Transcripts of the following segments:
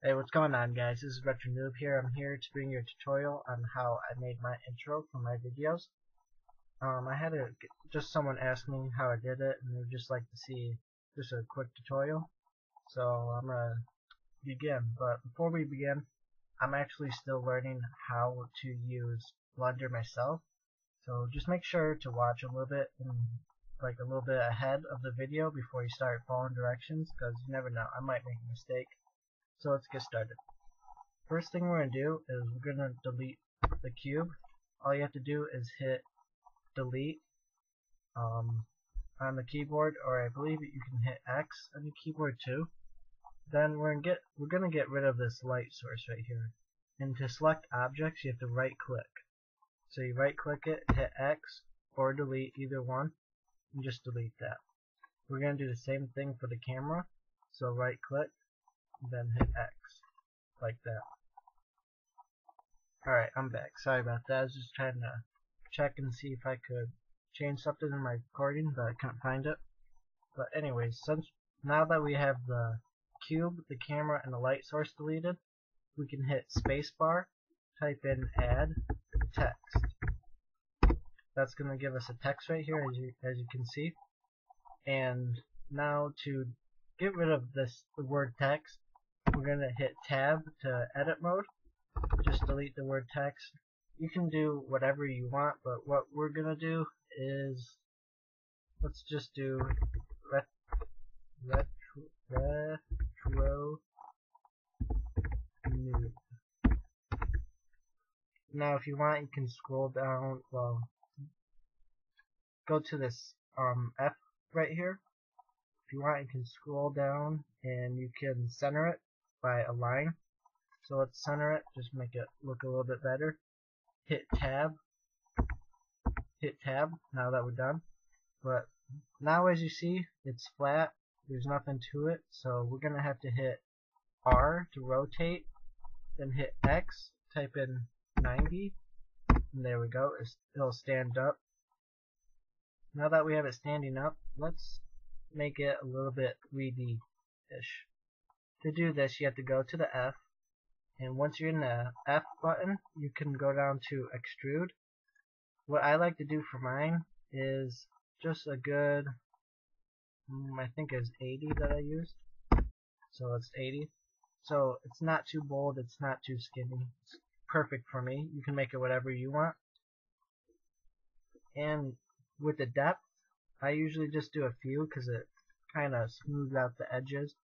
Hey, what's going on, guys? This is Retro Noob here. I'm here to bring you a tutorial on how I made my intro for my videos. I had just someone ask me how I did it, and they would just like to see just a quick tutorial. So I'm gonna begin. But before we begin, I'm actually still learning how to use Blender myself. So just make sure to watch a little bit, like a little bit ahead of the video before you start following directions, because you never know, I might make a mistake. So let's get started. First thing we're going to do is we're going to delete the cube. All you have to do is hit delete on the keyboard, or I believe you can hit X on the keyboard too. Then we're going to get rid of this light source right here. And to select objects, you have to right click. So you right click it, hit X or delete, either one, and just delete that. We're going to do the same thing for the camera. So right click, then hit X, like that. Alright, I'm back. Sorry about that. I was just trying to check and see if I could change something in my recording, but I couldn't find it. But anyways, now that we have the cube, the camera, and the light source deleted, we can hit spacebar, type in add text. That's going to give us a text right here, as you can see. And now to get rid of the word text, we're going to hit tab to edit mode. Just delete the word text. You can do whatever you want, but what we're going to do is, let's just do retro noob. Now if you want, you can scroll down, well, go to this F right here. If you want, you can scroll down and you can center it by a line. So let's center it, just make it look a little bit better. Hit tab now that we're done. But now as you see, it's flat, there's nothing to it, so we're gonna have to hit R to rotate, then hit X, type in 90, and there we go, it'll stand up. Now that we have it standing up, let's make it a little bit 3D-ish. To do this, you have to go to the F, and once you're in the F button, you can go down to extrude. What I like to do for mine is just a good, I think it's 80 that I used. So it's 80. So it's not too bold, it's not too skinny. It's perfect for me. You can make it whatever you want. And with the depth, I usually just do a few because it kind of smooths out the edges,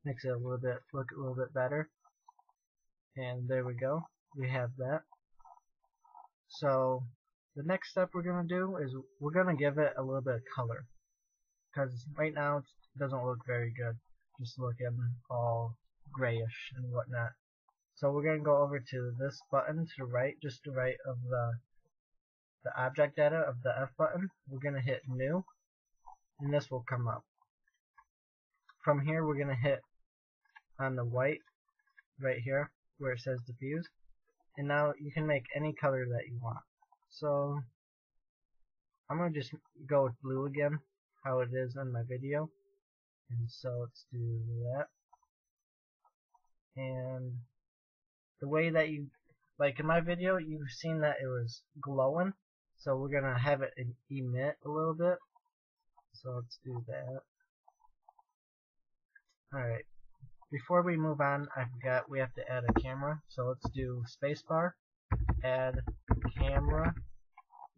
makes it look a little bit better. And there we go, we have that. So the next step we're going to do is we're going to give it a little bit of color, because right now it doesn't look very good, just looking all grayish and whatnot. So we're going to go over to this button to the right, just to the right of the object data of the F button. We're going to hit new, and this will come up. From here we're going to hit on the white right here where it says diffuse, and now you can make any color that you want. So I'm going to just go with blue again, how it is in my video, and so let's do that. And the way that you, like in my video, you've seen that it was glowing, so we're going to have it emit a little bit. So let's do that. Alright, before we move on, I forgot we have to add a camera, so let's do spacebar, add camera,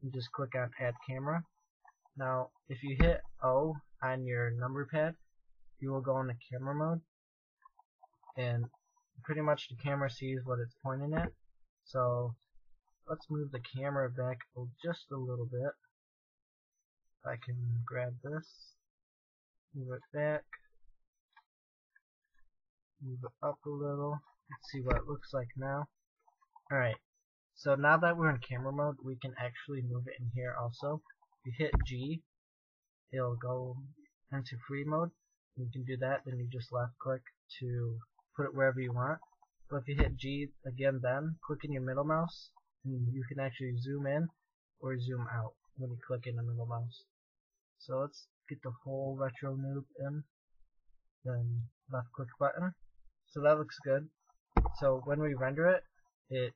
and just click on add camera. Now if you hit O on your number pad, you will go into camera mode, and pretty much the camera sees what it's pointing at. So let's move the camera back just a little bit. I can grab this, move it back, move it up a little. Let's see what it looks like now. Alright, so now that we're in camera mode, we can actually move it in here also. If you hit G, it'll go into free mode. You can do that, then you just left click to put it wherever you want. But if you hit G again, then click in your middle mouse, and you can actually zoom in or zoom out when you click in the middle mouse. So let's get the whole Retro Noob in, then left click button. So that looks good. So when we render it, it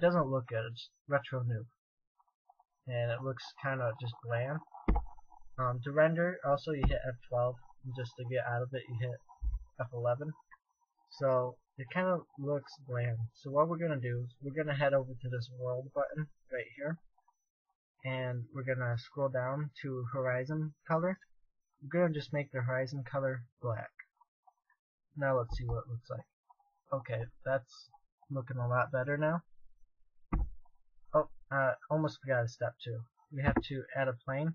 doesn't look good. It's retro noob, and it looks kind of just bland. To render, also you hit F12, and just to get out of it, you hit F11. So it kind of looks bland. So what we're gonna do is we're gonna head over to this world button right here, and we're gonna scroll down to horizon color. We're gonna just make the horizon color black. Now let's see what it looks like. Okay, that's looking a lot better now. Oh, almost forgot a step too. We have to add a plane.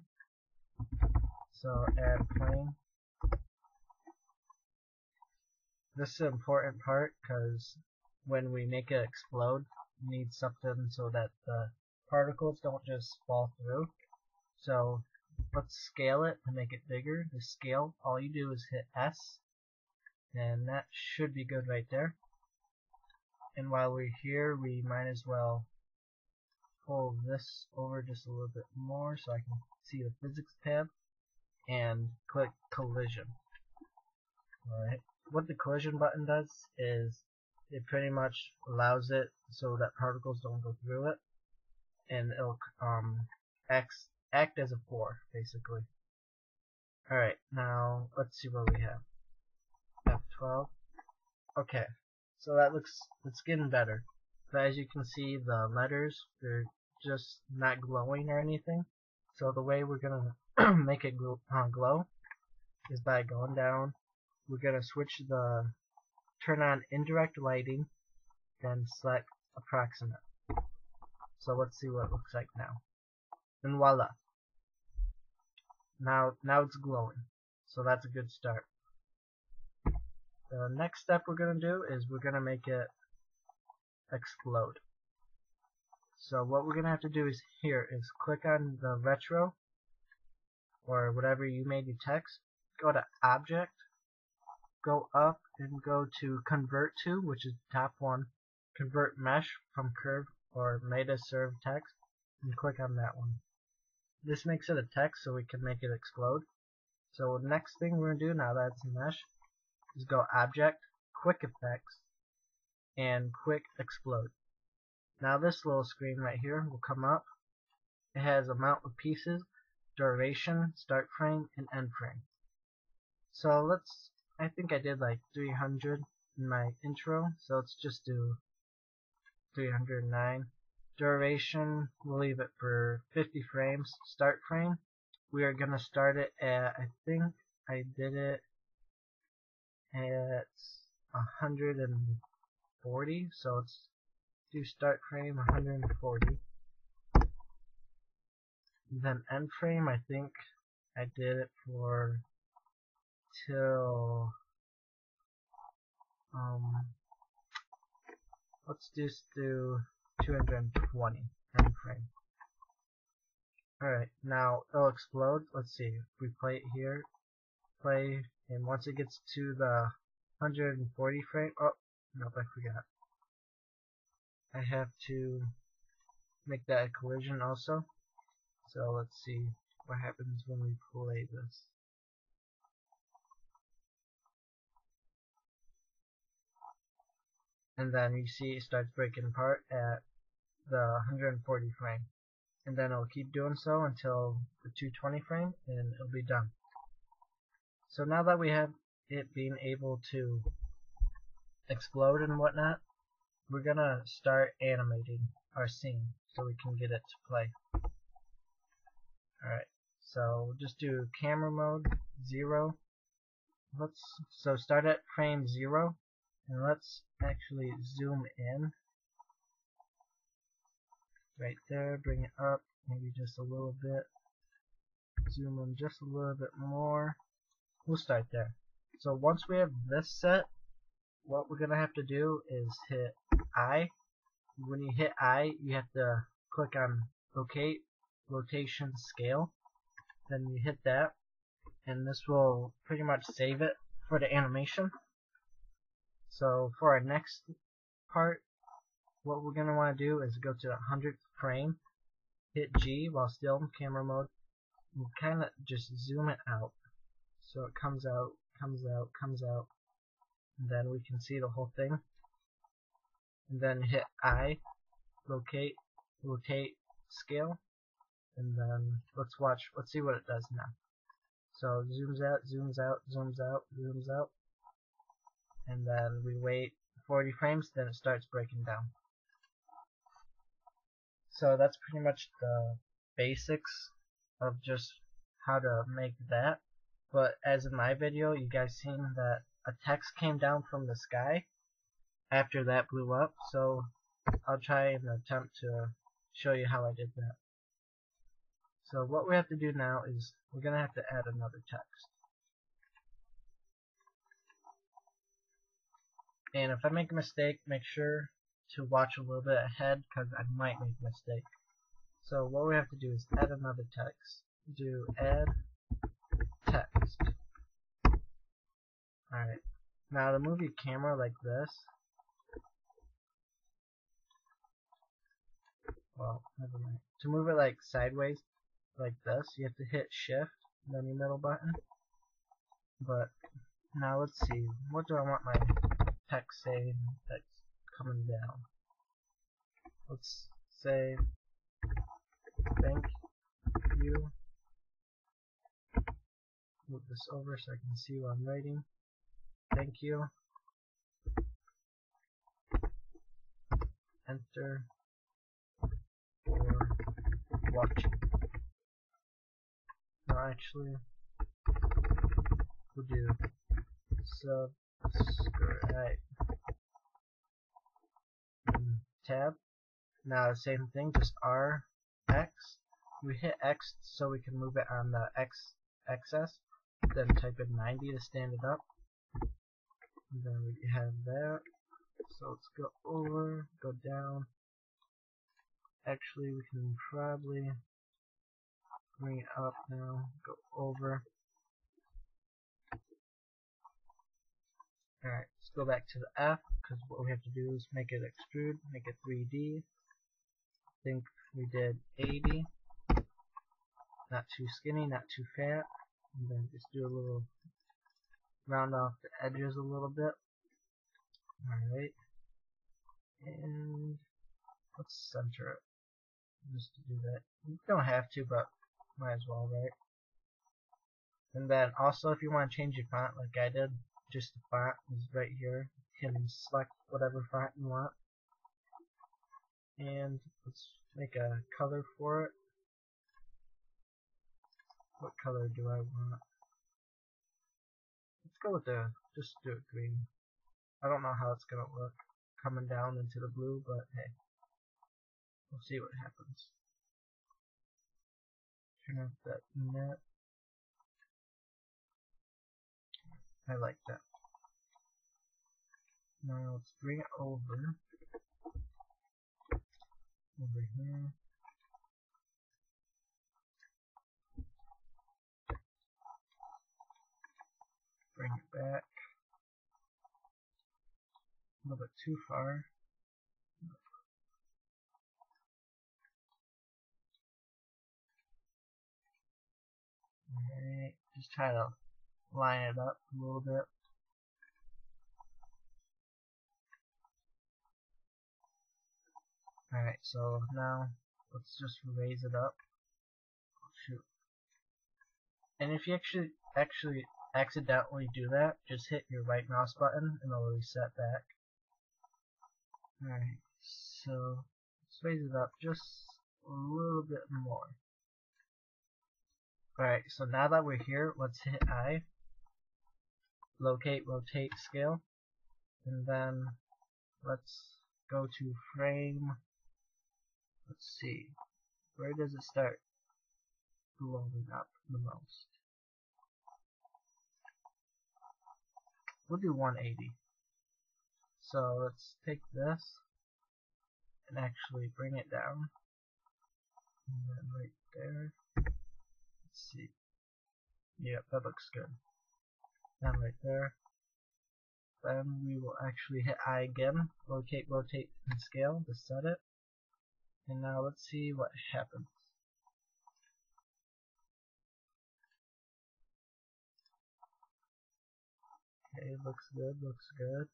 So add plane. This is an important part because when we make it explode, we need something so that the particles don't just fall through. So let's scale it to make it bigger. The scale, all you do is hit S, and that should be good right there. And while we're here, we might as well pull this over just a little bit more so I can see the physics tab, and click collision. Alright, what the collision button does is it pretty much allows it so that particles don't go through it, and it'll act as a 4 basically. Alright, now let's see what we have. F12. Okay, so it's getting better. But as you can see, the letters, they're just not glowing or anything. So the way we're gonna make it glow is by going down. We're gonna turn on indirect lighting, then select approximate. So let's see what it looks like now. And voila. Now it's glowing. So that's a good start. The next step we're gonna do is we're gonna make it explode. So what we're gonna have to do is click on the retro or whatever you made your text, go to object, go up and go to convert to, which is the top one, convert mesh from curve or meta serve text, and click on that one. This makes it a text so we can make it explode. So the next thing we're gonna do now that it's a mesh is go object, quick effects, and quick explode. Now this little screen right here will come up. It has amount of pieces, duration, start frame, and end frame. So I think I did like 300 in my intro, so let's just do 309. Duration, we'll leave it for 50 frames. Start frame, we are gonna start it at, I think I did it at 140, so let's do start frame 140. Then end frame, I think I did it for till let's just do 220 end frame. Alright, now it'll explode. Let's see, if we play it here, and once it gets to the 140 frame, oh, nope, I forgot. I have to make that a collision also. So let's see what happens when we play this. And then you see it starts breaking apart at the 140 frame. And then it'll keep doing so until the 220 frame, and it'll be done. So now that we have it being able to explode and whatnot, we're gonna start animating our scene so we can get it to play. Alright, so we'll just do camera mode 0. So start at frame 0, and let's actually zoom in right there, bring it up maybe just a little bit, zoom in just a little bit more. We'll start there. So once we have this set, what we're gonna have to do is hit I. When you hit I, you have to click on locate, rotation, scale. Then you hit that, and this will pretty much save it for the animation. So for our next part, what we're gonna want to do is go to the 100th frame, hit G while still in camera mode, and kind of just zoom it out. So it comes out, comes out, comes out, and then we can see the whole thing. and then hit I, locate, rotate, scale, and then let's see what it does now. So zooms out, zooms out, zooms out, zooms out, and then we wait 40 frames, then it starts breaking down. So that's pretty much the basics of just how to make that. But as in my video, you guys seen that a text came down from the sky after that blew up, so I'll try and attempt to show you how I did that. So what we have to do now is we're going to have to add another text. And if I make a mistake, make sure to watch a little bit ahead because I might make a mistake. So what we have to do is add another text. Do add text. Alright. Now to move your camera like this, well, never mind. To move it like sideways, like this, you have to hit shift, and then your middle button. But now let's see, what do I want my text saying that's coming down? Let's say thank you. Move this over so I can see what I'm writing. Thank you. Enter for watching. No, actually, we'll do subscribe. Tab. Now same thing, just R, X. We hit X so we can move it on the X axis. Then type in 90 to stand it up. And then we have that. So let's go over, go down. Actually, we can probably bring it up now. Go over. Alright, let's go back to the F, because what we have to do is make it extrude, make it 3D. I think we did 80. Not too skinny, not too fat. And then just do a little round off the edges a little bit. Alright. And let's center it. Just to do that. You don't have to, but might as well, right? And then also if you want to change your font like I did, just the font is right here. You can select whatever font you want. And let's make a color for it. What color do I want? Let's go with just do it green. I don't know how it's gonna look coming down into the blue, but hey, we'll see what happens. Turn off that net. I like that. Now let's bring it over here. Bring it back. A little bit too far. Alright, just try to line it up a little bit. Alright, so now let's just raise it up. Shoot. And if you actually accidentally do that, just hit your right mouse button and it'll reset back. Alright, so let's raise it up just a little bit more. Alright, so now that we're here, let's hit I, locate, rotate, scale, and then let's go to frame. Let's see, where does it start blowing up the most? We'll do 180. So let's take this and actually bring it down. And then right there. Let's see. Yep, that looks good. And right there. Then we will actually hit I again, locate, rotate, and scale to set it. And now let's see what happens. Okay, looks good, looks good.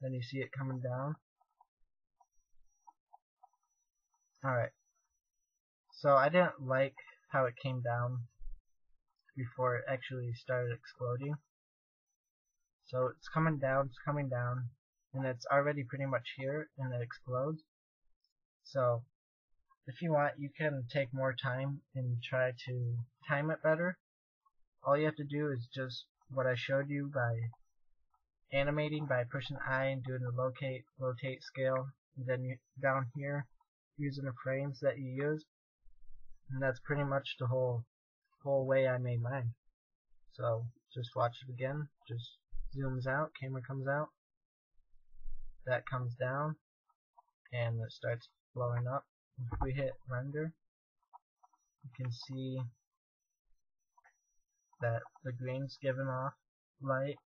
Then you see it coming down. Alright, so I didn't like how it came down before it actually started exploding. So it's coming down, and it's already pretty much here, and it explodes. So if you want, you can take more time and try to time it better. All you have to do is just what I showed you by animating by pushing I and doing the rotate scale, and then down here using the frames that you use, and that's pretty much the whole way I made mine. So just watch it again. Just zooms out, camera comes out, that comes down, and it starts blowing up. If we hit render, you can see that the green's giving off light.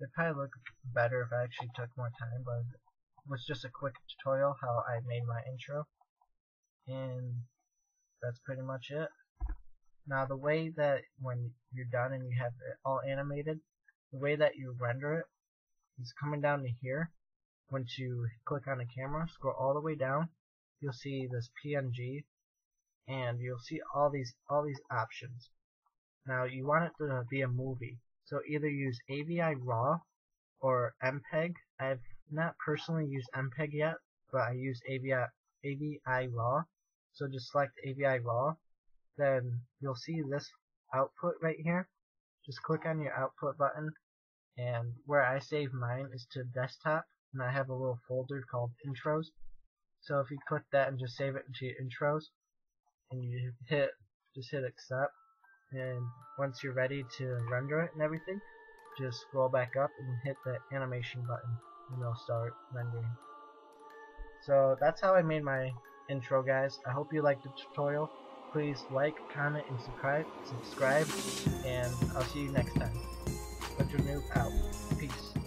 It'd probably look better if I actually took more time, but it was just a quick tutorial how I made my intro, and that's pretty much it. Now the way that when you're done and you have it all animated, the way that you render it is coming down to here. Once you click on the camera, scroll all the way down, you'll see this PNG, and you'll see all these options. Now you want it to be a movie, so either use AVI RAW or MPEG. I've not personally used MPEG yet, but I use AVI RAW. So just select AVI RAW, then you'll see this output right here. Just click on your output button, and where I save mine is to desktop, and I have a little folder called intros. So if you click that and just save it into your intros, and you just hit accept, and once you're ready to render it and everything, just scroll back up and hit the animation button, and it'll start rendering. So that's how I made my intro, guys. I hope you liked the tutorial. Please like, comment, and subscribe, and I'll see you next time. Retro Noob out. Peace.